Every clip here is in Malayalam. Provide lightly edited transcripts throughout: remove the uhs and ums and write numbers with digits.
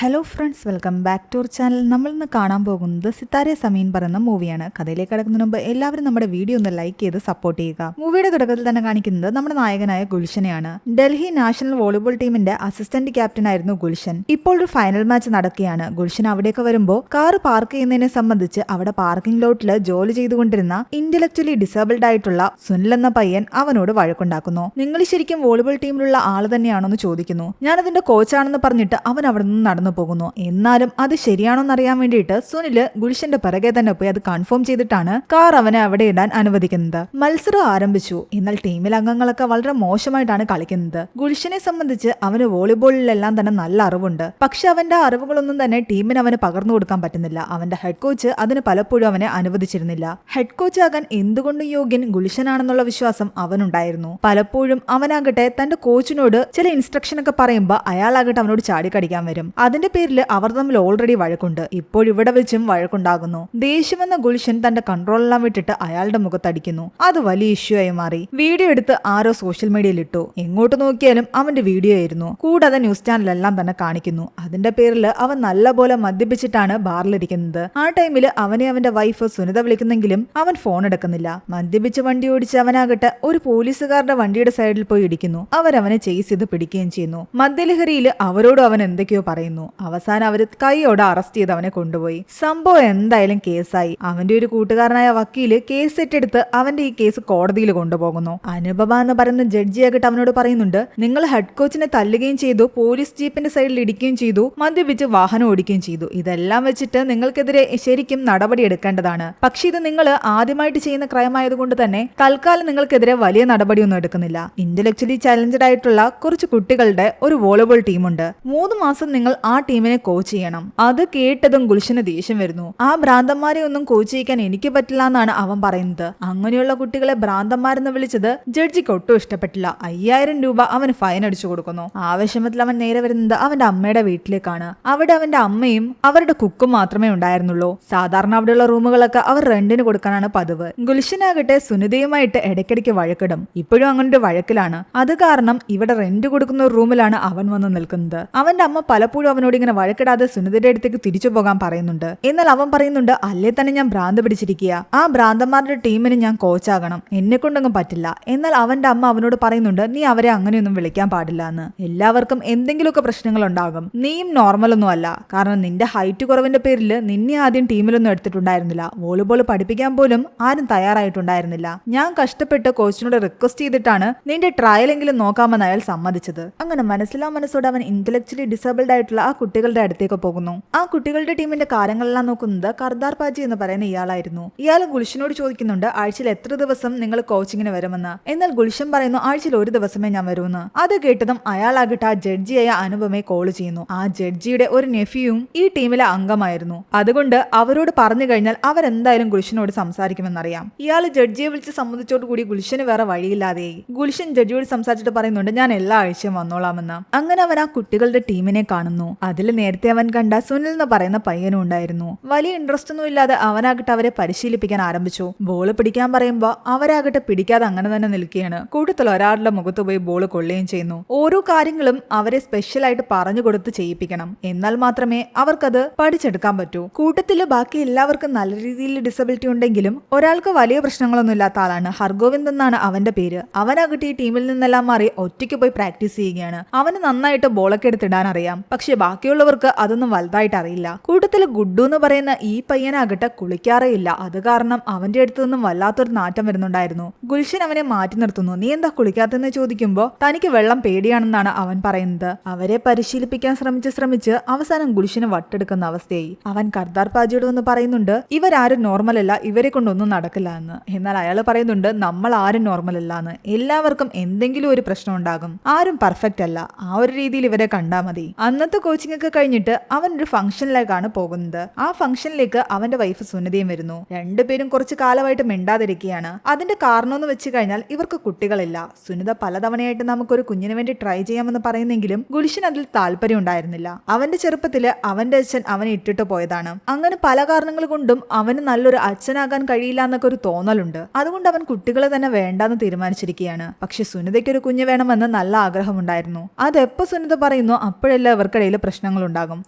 Hello friends, welcome back to our channel. നമ്മൾ ഇന്ന് കാണാൻ പോകുന്നത് സിത്താരെ സമീൻ പറയുന്ന മൂവിയാണ്. കഥയിലേക്ക് കടക്കുന്നതിന് മുമ്പ് എല്ലാവരും നമ്മുടെ വീഡിയോ ഒന്ന് ലൈക്ക് ചെയ്ത് സപ്പോർട്ട് ചെയ്യുക. മൂവിയുടെ തുടക്കത്തിൽ തന്നെ കാണിക്കുന്നത് നമ്മുടെ നായകനായ ഗുൽഷനെയാണ്. ഡൽഹി നാഷണൽ വോളിബോൾ ടീമിന്റെ അസിസ്റ്റന്റ് ക്യാപ്റ്റൻ ആയിരുന്നു ഗുൽഷൻ. ഇപ്പോൾ ഒരു ഫൈനൽ മാച്ച് നടക്കുകയാണ്. ഗുൽഷൻ അവിടേക്ക് വരുമ്പോൾ കാർ പാർക്ക് ചെയ്യുന്നതിനെ സംബന്ധിച്ച് അവിടെ പാർക്കിംഗ് ലോട്ടിൽ ജോലി ചെയ്തുകൊണ്ടിരുന്ന ഇന്റലക്ച്വലി ഡിസേബിൾഡ് ആയിട്ടുള്ള സുനിൽ എന്ന പയ്യൻ അവനോട് വഴക്കുണ്ടാക്കുന്നു. നിങ്ങൾ ശരിക്കും വോളിബോൾ ടീമിലുള്ള ആള് തന്നെയാണെന്ന് ചോദിക്കുന്നു. ഞാൻ അതിന്റെ കോച്ചാണെന്ന് പറഞ്ഞിട്ട് അവൻ അവിടെ നിന്ന് നടന്നു പോകുന്നു. എന്നാലും അത് ശരിയാണോന്ന് അറിയാൻ വേണ്ടിയിട്ട് സുനില് ഗുൽഷന്റെ പിറകെ തന്നെ പോയി അത് കൺഫേം ചെയ്തിട്ടാണ് കാർ അവനെ അവിടെ ഇടാൻ അനുവദിക്കുന്നത്. മത്സരം ആരംഭിച്ചു. എന്നാൽ ടീമിലെ അംഗങ്ങളൊക്കെ വളരെ മോശമായിട്ടാണ് കളിക്കുന്നത്. ഗുൽഷനെ സംബന്ധിച്ച് അവന് വോളിബോളിലെല്ലാം തന്നെ നല്ല അറിവുണ്ട്. പക്ഷെ അവന്റെ അറിവുകളൊന്നും തന്നെ ടീമിന് അവന് പകർന്നു കൊടുക്കാൻ പറ്റുന്നില്ല. അവന്റെ ഹെഡ് കോച്ച് അതിന് പലപ്പോഴും അവനെ അനുവദിച്ചിരുന്നില്ല. ഹെഡ് കോച്ച് ആകാൻ എന്തുകൊണ്ടും യോഗ്യൻ ഗുൽഷനാണെന്നുള്ള വിശ്വാസം അവനുണ്ടായിരുന്നു. പലപ്പോഴും അവനാകട്ടെ തന്റെ കോച്ചിനോട് ചില ഇൻസ്ട്രക്ഷൻ ഒക്കെ പറയുമ്പോൾ അയാളാകട്ടെ അവനോട് ചാടിക്കടിക്കാൻ വരും. അതിന്റെ പേരിൽ അവർ തമ്മിൽ ഓൾറെഡി വഴക്കുണ്ട്. ഇപ്പോഴിവിടെ വെച്ചും വഴക്കുണ്ടാകുന്നു. ദേഷ്യമെന്ന ഗുൽഷൻ തന്റെ കൺട്രോളെല്ലാം വിട്ടിട്ട് അയാളുടെ മുഖത്തടിക്കുന്നു. അത് വലിയ ഇഷ്യൂ ആയി മാറി. വീഡിയോ എടുത്ത് ആരോ സോഷ്യൽ മീഡിയയിൽ ഇട്ടു. എങ്ങോട്ട് നോക്കിയാലും അവന്റെ വീഡിയോ ആയിരുന്നു. കൂടാതെ ന്യൂസ് ചാനലെല്ലാം തന്നെ കാണിക്കുന്നു. അതിന്റെ പേരിൽ അവൻ നല്ലപോലെ മദ്യപിച്ചിട്ടാണ് ബാറിലിരിക്കുന്നത്. ആ ടൈമിൽ അവനെ അവന്റെ വൈഫ് സുനിത വിളിക്കുന്നെങ്കിലും അവൻ ഫോൺ എടുക്കുന്നില്ല. മദ്യപിച്ച് വണ്ടി ഓടിച്ച് അവനാകട്ടെ ഒരു പോലീസുകാരുടെ വണ്ടിയുടെ സൈഡിൽ പോയി ഇടിക്കുന്നു. അവരവനെ ചേസ് ചെയ്ത് പിടിക്കുകയും ചെയ്യുന്നു. മദ്യലഹരിയിൽ അവരോട് അവൻ എന്തൊക്കെയോ പറയുന്നു. അവസാനം അവര് കൈയോടെ അറസ്റ്റ് ചെയ്ത് അവനെ കൊണ്ടുപോയി. സംഭവം എന്തായാലും കേസായി. അവന്റെ ഒരു കൂട്ടുകാരനായ വക്കീല് കേസ് ഏറ്റെടുത്ത് അവന്റെ ഈ കേസ് കോടതിയിൽ കൊണ്ടുപോകുന്നു. അനുപമ എന്ന് പറയുന്ന ജഡ്ജിയാകട്ടെ അവനോട് പറയുന്നുണ്ട്, നിങ്ങൾ ഹെഡ് കോച്ചിനെ തല്ലുകയും ചെയ്തു, പോലീസ് ജീപ്പിന്റെ സൈഡിൽ ഇടിക്കുകയും ചെയ്തു, മദ്യപിച്ച് വാഹനം ഓടിക്കുകയും ചെയ്തു. ഇതെല്ലാം വെച്ചിട്ട് നിങ്ങൾക്കെതിരെ ശരിക്കും നടപടി എടുക്കേണ്ടതാണ്. പക്ഷെ ഇത് നിങ്ങൾ ആദ്യമായിട്ട് ചെയ്യുന്ന ക്രൈം ആയതുകൊണ്ട് തന്നെ തൽക്കാലം നിങ്ങൾക്കെതിരെ വലിയ നടപടിയൊന്നും എടുക്കുന്നില്ല. ഇന്റലക്ച്വലി ചലഞ്ചഡ് ആയിട്ടുള്ള കുറച്ച് കുട്ടികളുടെ ഒരു വോളിബോൾ ടീമുണ്ട്. 3 മാസം നിങ്ങൾ ആ ടീമിനെ കോച്ച് ചെയ്യണം. അത് കേട്ടതും ഗുൽഷന് ദേഷ്യം വരുന്നു. ആ ഭ്രാന്തന്മാരെ ഒന്നും കോച്ച് ചെയ്യിക്കാൻ എനിക്ക് പറ്റില്ല എന്നാണ് അവൻ പറയുന്നത്. അങ്ങനെയുള്ള കുട്ടികളെ ഭ്രാന്തന്മാരെന്ന് വിളിച്ചത് ജഡ്ജിക്ക് ഒട്ടും ഇഷ്ടപ്പെട്ടില്ല. 5000 രൂപ അവന് ഫൈൻ അടിച്ചു കൊടുക്കുന്നു. ആവശ്യമത്തിൽ അവൻ നേരെ വരുന്നത് അവന്റെ അമ്മയുടെ വീട്ടിലേക്കാണ്. അവിടെ അവന്റെ അമ്മയും അവരുടെ കുക്കും മാത്രമേ ഉണ്ടായിരുന്നുള്ളൂ. സാധാരണ അവിടെയുള്ള റൂമുകളൊക്കെ അവർ റെന്റിന് കൊടുക്കാനാണ് പതിവ്. ഗുൽഷനാകട്ടെ സുനിതയുമായിട്ട് ഇടയ്ക്കിടയ്ക്ക് വഴക്കിടും. ഇപ്പോഴും അങ്ങനെ ഒരു വഴക്കിലാണ്. അത് കാരണം ഇവിടെ റെന്റ് കൊടുക്കുന്ന ഒരു റൂമിലാണ് അവൻ വന്ന് നിൽക്കുന്നത്. അവന്റെ അമ്മ പലപ്പോഴും അവനോട് ഇങ്ങനെ വഴക്കിടാതെ സുനിതയുടെ അടുത്തേക്ക് തിരിച്ചു പോകാൻ പറയുന്നുണ്ട്. എന്നാൽ അവൻ പറയുന്നുണ്ട്, അല്ലേ തന്നെ ഞാൻ ഭ്രാന്ത് പിടിച്ചിരിക്കുക. ആ ഭ്രാന്തന്മാരുടെ ടീമിന് ഞാൻ കോച്ചാകണം. എന്നെ കൊണ്ടൊന്നും പറ്റില്ല. എന്നാൽ അവന്റെ അമ്മ അവനോട് പറയുന്നുണ്ട്, നീ അവരെ അങ്ങനെയൊന്നും വിളിക്കാൻ പാടില്ല എന്ന്. എല്ലാവർക്കും എന്തെങ്കിലുമൊക്കെ പ്രശ്നങ്ങൾ ഉണ്ടാകും. നീയും നോർമൽ ഒന്നും അല്ല. കാരണം നിന്റെ ഹൈറ്റ് കുറവിന്റെ പേരിൽ നിന്നെ ആദ്യം ടീമിലൊന്നും എടുത്തിട്ടുണ്ടായിരുന്നില്ല. വോളിബോൾ പഠിപ്പിക്കാൻ പോലും ആരും തയ്യാറായിട്ടുണ്ടായിരുന്നില്ല. ഞാൻ കഷ്ടപ്പെട്ട് കോച്ചിനോട് റിക്വസ്റ്റ് ചെയ്തിട്ടാണ് നിന്റെ ട്രയലെങ്കിലും നോക്കാമെന്ന് അയാൾ സമ്മതിച്ചത്. അങ്ങനെ മനസ്സിലോടെ അവൻ ഇന്റലക്ച്വലി ഡിസേബിൾഡ് ആയിട്ടുള്ള ആ കുട്ടികളുടെ അടുത്തേക്ക് പോകുന്നു. ആ കുട്ടികളുടെ ടീമിന്റെ കാര്യങ്ങളെല്ലാം നോക്കുന്നത് കർദാർ പാജി എന്ന് പറയുന്ന ഇയാളായിരുന്നു. ഇയാൾ ഗുൽഷനോട് ചോദിക്കുന്നുണ്ട്, ആഴ്ചയിൽ എത്ര ദിവസം നിങ്ങൾ കോച്ചിങ്ങിന് വരുമെന്ന്. എന്നാൽ ഗുൽഷൻ പറയുന്നു, ആഴ്ചയിൽ 1 ദിവസമേ ഞാൻ വരുമെന്ന്. അത് കേട്ടതും അയാളാകട്ടെ ആ ജഡ്ജിയായ അനുപമയെ കോൾ ചെയ്യുന്നു. ആ ജഡ്ജിയുടെ ഒരു നെഫ്യൂവും ഈ ടീമിലെ അംഗമായിരുന്നു. അതുകൊണ്ട് അവരോട് പറഞ്ഞു കഴിഞ്ഞാൽ അവരെന്തായാലും ഗുൽഷനോട് സംസാരിക്കുമെന്നറിയാം. ഇയാൾ ജഡ്ജിയെ വിളിച്ച് സമ്മതിച്ചോടുകൂടി ഗുൽഷന് വേറെ വഴിയില്ലാതെയായി. ഗുൽഷൻ ജഡ്ജിയോട് സംസാരിച്ചിട്ട് പറയുന്നുണ്ട്, ഞാൻ എല്ലാ ആഴ്ചയും വന്നോളാമെന്ന്. അങ്ങനെ അവൻ ആ കുട്ടികളുടെ ടീമിനെ കാണുന്നു. അതിൽ നേരത്തെ അവൻ കണ്ട സുനിൽ എന്ന് പറയുന്ന പയ്യനും ഉണ്ടായിരുന്നു. വലിയ ഇൻട്രസ്റ്റ് ഒന്നും ഇല്ലാതെ അവനാകട്ടെ അവരെ പരിശീലിപ്പിക്കാൻ ആരംഭിച്ചു. ബോള് പിടിക്കാൻ പറയുമ്പോൾ അവരാകട്ടെ പിടിക്കാതെ അങ്ങനെ തന്നെ നിൽക്കുകയാണ്. കൂട്ടത്തിൽ ഒരാളുടെ മുഖത്ത് പോയി ബോള് കൊള്ളുകയും ചെയ്യുന്നു. ഓരോ കാര്യങ്ങളും അവരെ സ്പെഷ്യലായിട്ട് പറഞ്ഞു കൊടുത്ത് ചെയ്യിപ്പിക്കണം. എന്നാൽ മാത്രമേ അവർക്കത് പഠിച്ചെടുക്കാൻ പറ്റൂ. കൂട്ടത്തില് ബാക്കി എല്ലാവർക്കും നല്ല രീതിയിൽ ഡിസബിലിറ്റി ഉണ്ടെങ്കിലും ഒരാൾക്ക് വലിയ പ്രശ്നങ്ങളൊന്നും ഇല്ലാത്ത ആളാണ്. ഹർഗോവിന്ദ് എന്നാണ് അവന്റെ പേര്. അവനാകട്ടെ ഈ ടീമിൽ നിന്നെല്ലാം മാറി ഒറ്റയ്ക്ക് പോയി പ്രാക്ടീസ് ചെയ്യുകയാണ്. അവന് നന്നായിട്ട് ബോളൊക്കെ എടുത്തിടാൻ അറിയാം. പക്ഷെ ബാക്കിയുള്ളവർക്ക് അതൊന്നും വലുതായിട്ട് അറിയില്ല. കൂട്ടത്തിൽ ഗുഡ്ഡു എന്ന് പറയുന്ന ഈ പയ്യനാകട്ടെ കുളിക്കാറേ ഇല്ല. അത് കാരണം അവന്റെ അടുത്ത് നിന്നും വല്ലാത്തൊരു നാറ്റം വരുന്നുണ്ടായിരുന്നു. ഗുൽഷൻ അവനെ മാറ്റി നിർത്തുന്നു. നീ എന്താ കുളിക്കാത്തെന്ന് ചോദിക്കുമ്പോൾ തനിക്ക് വെള്ളം പേടിയാണെന്നാണ് അവൻ പറയുന്നത്. അവരെ പരിശീലിപ്പിക്കാൻ ശ്രമിച്ച് അവസാനം ഗുൽഷന് വട്ടെടുക്കുന്ന അവസ്ഥയായി. അവൻ കർദാർ പാജിയോട് ഒന്ന് പറയുന്നുണ്ട്, ഇവരാരും നോർമൽ അല്ല, ഇവരെ കൊണ്ടൊന്നും നടക്കില്ല എന്ന്. എന്നാൽ അയാൾ പറയുന്നുണ്ട്, നമ്മൾ ആരും നോർമൽ അല്ല എന്ന്. എല്ലാവർക്കും എന്തെങ്കിലും ഒരു പ്രശ്നം ഉണ്ടാകും. ആരും പെർഫെക്റ്റ് അല്ല. ആ ഒരു രീതിയിൽ ഇവരെ കണ്ടാൽ മതി. അന്നത്തെ കോച്ചിങ് ഒക്കെ കഴിഞ്ഞിട്ട് അവൻ ഒരു ഫംഗ്ഷനിലേക്കാണ് പോകുന്നത്. ആ ഫംഗ്ഷനിലേക്ക് അവന്റെ വൈഫ് സുനിതയും വരുന്നു. രണ്ടുപേരും കുറച്ചു കാലമായിട്ട് മിണ്ടാതിരിക്കുകയാണ്. അതിന്റെ കാരണമെന്ന് വെച്ച് കഴിഞ്ഞാൽ ഇവർക്ക് കുട്ടികളില്ല. സുനിത പലതവണയായിട്ട് നമുക്കൊരു കുഞ്ഞിന് വേണ്ടി ട്രൈ ചെയ്യാമെന്ന് പറയുന്നെങ്കിലും ഗുൽഷൻ അതിൽ താല്പര്യം ഉണ്ടായിരുന്നില്ല. അവന്റെ ചെറുപ്പത്തില് അവന്റെ അച്ഛൻ അവനെ ഇട്ടിട്ട് പോയതാണ്. അങ്ങനെ പല കാരണങ്ങൾ കൊണ്ടും അവന് നല്ലൊരു അച്ഛനാകാൻ കഴിയില്ല എന്നൊക്കെ ഒരു തോന്നലുണ്ട്. അതുകൊണ്ട് അവൻ കുട്ടികളെ തന്നെ വേണ്ടാന്ന് തീരുമാനിച്ചിരിക്കുകയാണ്. പക്ഷെ സുനിതയ്ക്ക് ഒരു കുഞ്ഞ് വേണമെന്ന് നല്ല ആഗ്രഹമുണ്ടായിരുന്നു. അതെപ്പോ സുനിത പറയുന്നു അപ്പോഴെല്ലാം ഇവർക്കിടയിൽ പ്രശ്നങ്ങളുണ്ടാകും.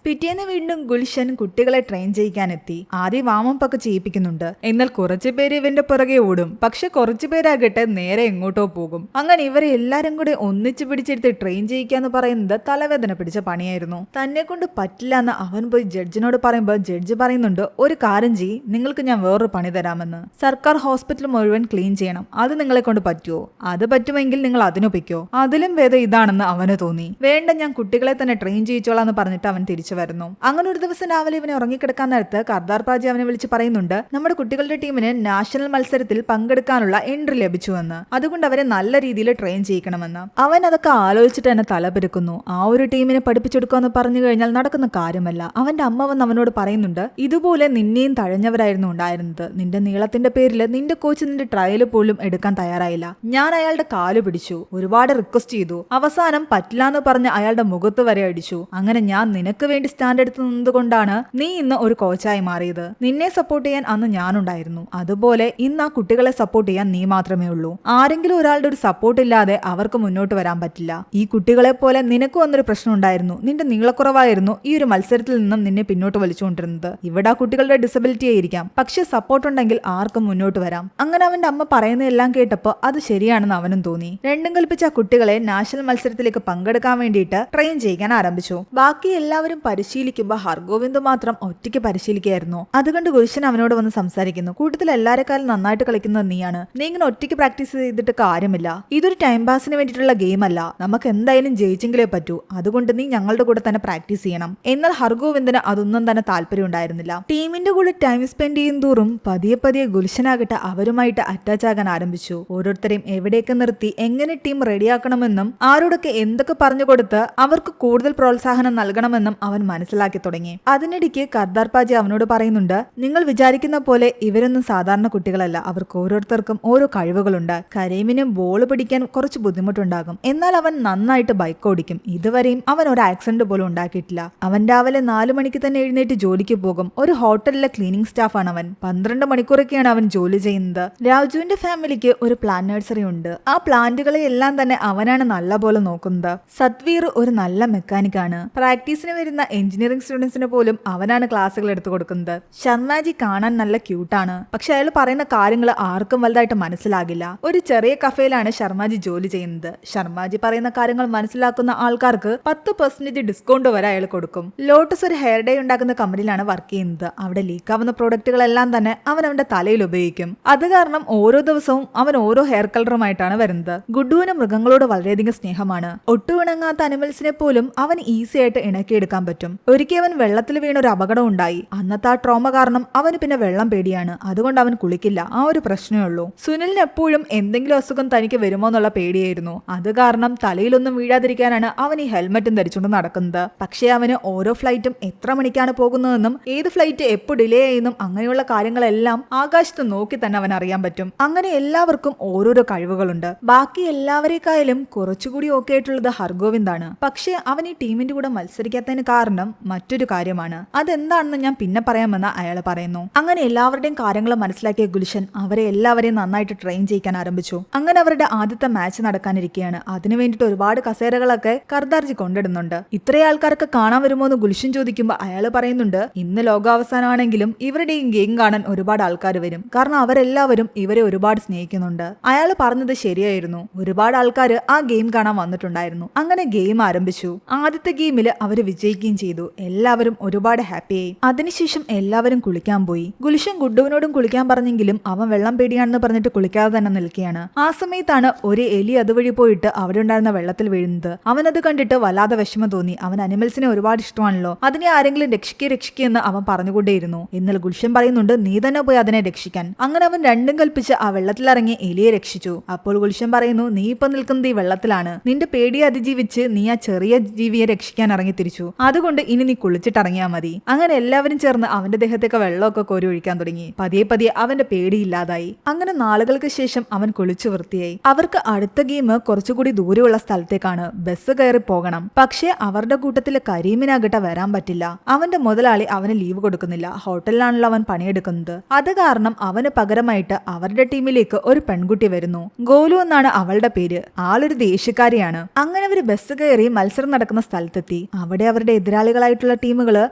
പിറ്റേന്ന് വീണ്ടും ഗുൽഷൻ കുട്ടികളെ ട്രെയിൻ ചെയ്യിക്കാനെത്തി. ആദ്യം വാമപ്പ് ഒക്കെ ചെയ്യിപ്പിക്കുന്നുണ്ട്. എന്നാൽ കുറച്ചു പേര് ഇവന്റെ പുറകെ ഓടും. പക്ഷെ കുറച്ചു പേരാകട്ടെ നേരെ എങ്ങോട്ടോ പോകും. അങ്ങനെ ഇവരെ എല്ലാരും കൂടെ ഒന്നിച്ചു പിടിച്ചെടുത്ത് ട്രെയിൻ ചെയ്യിക്കാന്ന് പറയുന്നത് തലവേദന പിടിച്ച പണിയായിരുന്നു. തന്നെ കൊണ്ട് പറ്റില്ല എന്ന് അവൻ പോയി ജഡ്ജിനോട് പറയുമ്പോൾ ജഡ്ജി പറയുന്നുണ്ട്, ഒരു കാര്യം ചെയ്യ്, നിങ്ങൾക്ക് ഞാൻ വേറൊരു പണി തരാമെന്ന്. സർക്കാർ ഹോസ്പിറ്റൽ മുഴുവൻ ക്ലീൻ ചെയ്യണം. അത് നിങ്ങളെ കൊണ്ട് പറ്റുമോ? അത് പറ്റുമെങ്കിൽ നിങ്ങൾ അതിനൊപ്പിക്കോ. അതിലും ഭേദം ഇതാണെന്ന് അവന് തോന്നി. വേണ്ട, ഞാൻ കുട്ടികളെ തന്നെ ട്രെയിൻ ചെയ്യിച്ചോളാന്ന് പറഞ്ഞിട്ട് അവൻ തിരിച്ചു വരുന്നു. അങ്ങനെ ഒരു ദിവസം രാവിലെ ഇവനെ ഉറങ്ങിക്കിടക്കാൻ നേരത്ത് കർദാർ പാജി അവനെ വിളിച്ച് പറയുന്നുണ്ട്, നമ്മുടെ കുട്ടികളുടെ ടീമിന് നാഷണൽ മത്സരത്തിൽ പങ്കെടുക്കാനുള്ള എൻട്രി ലഭിച്ചുവെന്ന്. അതുകൊണ്ട് അവരെ നല്ല രീതിയിൽ ട്രെയിൻ ചെയ്യിക്കണമെന്ന്. അവൻ അതൊക്കെ ആലോചിച്ചിട്ട് തന്നെ തലപെരുക്കുന്നു. ആ ഒരു ടീമിനെ പഠിപ്പിച്ചെടുക്കുമെന്ന് പറഞ്ഞു കഴിഞ്ഞാൽ നടക്കുന്ന കാര്യമല്ല. അവന്റെ അമ്മ വന്ന് അവനോട് പറയുന്നുണ്ട്, ഇതുപോലെ നിന്നെയും തഴഞ്ഞവരായിരുന്നു ഉണ്ടായിരുന്നത്. നിന്റെ നീളത്തിന്റെ പേരിൽ നിന്റെ കോച്ച് നിന്റെ ട്രയൽ പോലും എടുക്കാൻ തയ്യാറായില്ല. ഞാൻ അയാളുടെ കാല് പിടിച്ചു, ഒരുപാട് റിക്വസ്റ്റ് ചെയ്തു. അവസാനം പറ്റില്ല എന്ന് പറഞ്ഞ് അയാളുടെ മുഖത്ത് വരെ അടിച്ചു. അങ്ങനെ ഞാൻ നിനക്ക് വേണ്ടി സ്റ്റാൻഡ് എടുത്ത് നിന്നതുകൊണ്ടാണ് നീ ഇന്ന് ഒരു കോച്ചായി മാറിയത്. നിന്നെ സപ്പോർട്ട് ചെയ്യാൻ അന്ന് ഞാനുണ്ടായിരുന്നു. അതുപോലെ ഇന്ന് ആ കുട്ടികളെ സപ്പോർട്ട് ചെയ്യാൻ നീ മാത്രമേ ഉള്ളൂ. ആരെങ്കിലും ഒരാളുടെ ഒരു സപ്പോർട്ട് ഇല്ലാതെ അവർക്ക് മുന്നോട്ട് വരാൻ പറ്റില്ല. ഈ കുട്ടികളെ പോലെ നിനക്ക് വന്നൊരു പ്രശ്നം ഉണ്ടായിരുന്നു. നിന്റെ നീളക്കുറവായിരുന്നു ഈ ഒരു മത്സരത്തിൽ നിന്നും നിന്നെ പിന്നോട്ട് വലിച്ചുകൊണ്ടിരുന്നത്. ഇവിടെ ആ കുട്ടികളുടെ ഡിസബിലിറ്റി ആയിരിക്കാം, പക്ഷെ സപ്പോർട്ട് ഉണ്ടെങ്കിൽ ആർക്കും മുന്നോട്ട് വരാം. അങ്ങനെ അവന്റെ അമ്മ പറയുന്നതെല്ലാം കേട്ടപ്പോൾ അത് ശരിയാണെന്ന് അവനും തോന്നി. രണ്ടും കൽപ്പിച്ച ആ കുട്ടികളെ നാഷണൽ മത്സരത്തിലേക്ക് പങ്കെടുക്കാൻ വേണ്ടിയിട്ട് ട്രെയിൻ ചെയ്യാൻ ആരംഭിച്ചു. ബാക്കി എല്ലാവരും പരിശീലിക്കുമ്പോൾ ഹർഗോവിന്ദ് മാത്രം ഒറ്റയ്ക്ക് പരിശീലിക്കുകയായിരുന്നു. അതുകൊണ്ട് ഗുൽഷൻ അവനോട് വന്ന് സംസാരിക്കുന്നു, കൂട്ടത്തിൽ എല്ലാരെക്കാളും നന്നായിട്ട് കളിക്കുന്നത് നീയാണ്. നീ ഇങ്ങനെ ഒറ്റയ്ക്ക് പ്രാക്ടീസ് ചെയ്തിട്ട് കാര്യമില്ല. ഇതൊരു ടൈം പാസിന് വേണ്ടിയിട്ടുള്ള ഗെയിം അല്ല. നമുക്ക് എന്തായാലും ജയിച്ചെങ്കിലേ പറ്റൂ. അതുകൊണ്ട് നീ ഞങ്ങളുടെ കൂടെ തന്നെ പ്രാക്ടീസ് ചെയ്യണം. എന്നാൽ ഹർഗോവിന്ദിന് അതൊന്നും തന്നെ താല്പര്യം ഉണ്ടായിരുന്നില്ല. ടീമിന്റെ കൂടെ ടൈം സ്പെൻഡ് ചെയ്യും തോറും പതിയെ പതിയെ ഗുൽഷനാകട്ടെ അവരുമായിട്ട് അറ്റാച്ച് ആകാൻ ആരംഭിച്ചു. ഓരോരുത്തരെയും എവിടെയൊക്കെ നിർത്തി എങ്ങനെ ടീം റെഡിയാക്കണമെന്നും ആരോടൊക്കെ എന്തൊക്കെ പറഞ്ഞു കൊടുത്ത് അവർക്ക് കൂടുതൽ പ്രോത്സാഹനം നൽകണമെന്നും അവൻ മനസ്സിലാക്കി തുടങ്ങി. അതിനിടയ്ക്ക് കർദാർ പാജി അവനോട് പറയുന്നുണ്ട്, നിങ്ങൾ വിചാരിക്കുന്ന പോലെ ഇവരൊന്നും സാധാരണ കുട്ടികളല്ല. അവർക്ക് ഓരോരുത്തർക്കും ഓരോ കഴിവുകളുണ്ട്. കരീമിന് ബോൾ പിടിക്കാൻ കുറച്ച് ബുദ്ധിമുട്ടുണ്ടാകും. എന്നാൽ അവൻ നന്നായിട്ട് ബൈക്ക് ഓടിക്കും. ഇതുവരെയും അവൻ ഒരു ആക്സിഡന്റ് പോലും ഉണ്ടാക്കിയിട്ടില്ല. അവൻ രാവിലെ 4 മണിക്ക് തന്നെ എഴുന്നേറ്റ് ജോലിക്ക് പോകും. ഒരു ഹോട്ടലിലെ ക്ലീനിങ് സ്റ്റാഫാണ് അവൻ. 12 മണിക്കൂറൊക്കെയാണ് അവൻ ജോലി ചെയ്യുന്നത്. രാജുവിന്റെ ഫാമിലിക്ക് ഒരു പ്ലാന്റ് നഴ്സറി ഉണ്ട്. ആ പ്ലാന്റുകളെ എല്ലാം തന്നെ അവനാണ് നല്ലപോലെ നോക്കുന്നത്. സത്വീർ ഒരു നല്ല മെക്കാനിക്കാണ്. പ്രാക്ടീസിന് വരുന്ന എഞ്ചിനീയറിംഗ് സ്റ്റുഡൻസിന് പോലും അവനാണ് ക്ലാസ്സുകൾ എടുത്തു കൊടുക്കുന്നത്. ശർമാജി കാണാൻ നല്ല ക്യൂട്ടാണ്. പക്ഷെ അയാൾ പറയുന്ന കാര്യങ്ങൾ ആർക്കും വലുതായിട്ട് മനസ്സിലാകില്ല. ഒരു ചെറിയ കഫേയിലാണ് ശർമാജി ജോലി ചെയ്യുന്നത്. ശർമാജി പറയുന്ന കാര്യങ്ങൾ മനസ്സിലാക്കുന്ന ആൾക്കാർക്ക് 10% ഡിസ്കൗണ്ട് വരെ അയാൾ കൊടുക്കും. ലോട്ടസ് ഒരു ഹെയർ ഡേ ഉണ്ടാക്കുന്ന കമ്പനിയിലാണ് വർക്ക് ചെയ്യുന്നത്. അവിടെ ലീക്കാവുന്ന പ്രോഡക്റ്റുകളെല്ലാം തന്നെ അവൻ അവന്റെ തലയിൽ ഉപയോഗിക്കും. അത് കാരണം ഓരോ ദിവസവും അവൻ ഓരോ ഹെയർ കളറുമായിട്ടാണ് വരുന്നത്. ഗുഡുവിന് മൃഗങ്ങളോട് വളരെയധികം സ്നേഹമാണ്. ഒട്ടുമിണങ്ങാത്ത അനിമൽസിനെ പോലും അവൻ ഈസി ആയിട്ട് ഇണക്കിയെടുക്കാൻ പറ്റും. ഒരിക്കൽ അവൻ വെള്ളത്തിൽ വീണ ഒരു അപകടം ഉണ്ടായി. അന്നത്തെ ആ ട്രോമ കാരണം അവന് പിന്നെ വെള്ളം പേടിയാണ്. അതുകൊണ്ട് അവൻ കുളിക്കില്ല. ആ ഒരു പ്രശ്നമേ ഉള്ളൂ. സുനിലിന് എപ്പോഴും എന്തെങ്കിലും അസുഖം തനിക്ക് വരുമോ എന്നുള്ള പേടിയായിരുന്നു. അത് കാരണം തലയിലൊന്നും വീഴാതിരിക്കാനാണ് അവൻ ഈ ഹെൽമെറ്റും ധരിച്ചുകൊണ്ട് നടക്കുന്നത്. പക്ഷേ അവന് ഓരോ ഫ്ലൈറ്റും എത്ര മണിക്കാണ് പോകുന്നതെന്നും ഏത് ഫ്ലൈറ്റ് എപ്പോൾ ഡിലേ ചെയ്യുന്നു അങ്ങനെയുള്ള കാര്യങ്ങളെല്ലാം ആകാശത്ത് നോക്കി തന്നെ അവൻ അറിയാൻ പറ്റും. അങ്ങനെ എല്ലാവർക്കും ഓരോരോ കഴിവുകളുണ്ട്. ബാക്കി എല്ലാവരെക്കായാലും കുറച്ചുകൂടി ഓക്കെ ആയിട്ടുള്ളത് ഹർഗോവിന്ദാണ്. പക്ഷേ അവൻ ഈ ടീമിന്റെ കൂടെ മത്സരിക്കാത്തതിന് കാരണം മറ്റൊരു കാര്യമാണ്. അതെന്താണെന്ന് ഞാൻ പിന്നെ പറയാമെന്ന് അയാൾ പറയുന്നു. അങ്ങനെ എല്ലാവരുടെയും കാര്യങ്ങൾ മനസ്സിലാക്കിയ ഗുൽഷൻ അവരെ എല്ലാവരെയും നന്നായിട്ട് ട്രെയിൻ ചെയ്യിക്കാൻ ആരംഭിച്ചു. അങ്ങനെ അവരുടെ ആദ്യത്തെ മാച്ച് നടക്കാനിരിക്കുകയാണ്. അതിനു വേണ്ടിയിട്ട് ഒരുപാട് കസേരകളൊക്കെ കർദാർജി കൊണ്ടിടുന്നുണ്ട്. ഇത്രയും ആൾക്കാർക്ക് കാണാൻ വരുമോ എന്ന് ഗുൽഷൻ ചോദിക്കുമ്പോൾ അയാൾ പറയുന്നുണ്ട്, ഇന്ന് ലോകാവസാനമാണെങ്കിലും ഇവരുടെ ഈ ഗെയിം കാണാൻ ഒരുപാട് ആൾക്കാർ വരും. കാരണം അവരെല്ലാവരും ഇവരെ ഒരുപാട് സ്നേഹിക്കുന്നുണ്ട്. അയാൾ പറഞ്ഞത് ശരിയായിരുന്നു. ഒരുപാട് ആൾക്കാർ ആ ഗെയിം കാണാൻ വന്നിട്ടുണ്ടായിരുന്നു. അങ്ങനെ ഗെയിം ആരംഭിച്ചു. ആദ്യത്തെ ഗെയിമിൽ അവർ വിജയിക്കുകയും ചെയ്തു. എല്ലാവരും ഒരുപാട് ഹാപ്പിയായി. അതിനുശേഷം എല്ലാവരും കുളിക്കാൻ പോയി. ഗുൽഷൻ ഗുഡുവിനോടും കുളിക്കാൻ പറഞ്ഞെങ്കിലും അവൻ വെള്ളം പേടിയാണെന്ന് പറഞ്ഞിട്ട് കുളിക്കാതെ തന്നെ നിൽക്കുകയാണ്. ആ സമയത്താണ് ഒരു എലി അതുവഴി പോയിട്ട് അവിടെ ഉണ്ടായിരുന്ന വെള്ളത്തിൽ വീഴുന്നത്. അവനത് കണ്ടിട്ട് വല്ലാതെ വിഷമം തോന്നി. അവൻ അനിമൽസിനെ ഒരുപാട് ഇഷ്ടമാണല്ലോ. അതിനെ ആരെങ്കിലും രക്ഷിക്കുക എന്ന് അവൻ പറഞ്ഞുകൊണ്ടേയിരുന്നു. എന്നാൽ ഗുൽഷൻ പറയുന്നുണ്ട്, നീ തന്നെ പോയി അതിനെ രക്ഷിക്കാൻ. അങ്ങനെ അവൻ രണ്ടും കൽപ്പിച്ച് ആ വെള്ളത്തിലിറങ്ങി എലിയെ രക്ഷിച്ചു. അപ്പോൾ ഗുൽഷൻ പറയുന്നു, നീ ഇപ്പൊ നിൽക്കുന്നത് ഈ വെള്ളത്തിലാണ്. നിന്റെ പേടിയെ അതിജീവിച്ച് നീ ആ ചെറിയ ജീവിയെ രക്ഷിക്കാൻ ഇറങ്ങി തിരിച്ചു. അതുകൊണ്ട് ഇനി നീ കുളിച്ചിട്ടിറങ്ങിയാൽ മതി. അങ്ങനെ എല്ലാവരും ചേർന്ന് അവന്റെ ദേഹത്തേക്ക് വെള്ളമൊക്കെ കോരി ഒഴിക്കാൻ തുടങ്ങി. പതിയെ പതിയെ അവന്റെ പേടിയില്ലാതായി. അങ്ങനെ നാളുകൾക്ക് ശേഷം അവൻ കുളിച്ചു വൃത്തിയായി. അവർക്ക് അടുത്ത ഗെയിം കുറച്ചുകൂടി ദൂരെയുള്ള സ്ഥലത്തേക്കാണ്. ബസ് കയറി പോകണം. പക്ഷേ അവരുടെ കൂട്ടത്തിൽ കരീമിനാകട്ടെ വരാൻ പറ്റില്ല. അവന്റെ മുതലാളി അവന് ലീവ് കൊടുക്കുന്നില്ല. ഹോട്ടലിലാണല്ലോ അവൻ പണിയെടുക്കുന്നത്. അത് കാരണം അവന് പകരമായിട്ട് അവരുടെ ടീമിലേക്ക് ഒരു പെൺകുട്ടി വരുന്നു. ഗോലു എന്നാണ് അവളുടെ പേര്. ആളൊരു ദേഷ്യക്കാരിയാണ്. അങ്ങനെ അവര് ബസ് കയറി മത്സരം നടക്കുന്ന സ്ഥലത്തെത്തി. അവിടെ അവരുടെ എതിരാളികളായിട്ടുള്ള ടീമുകൾ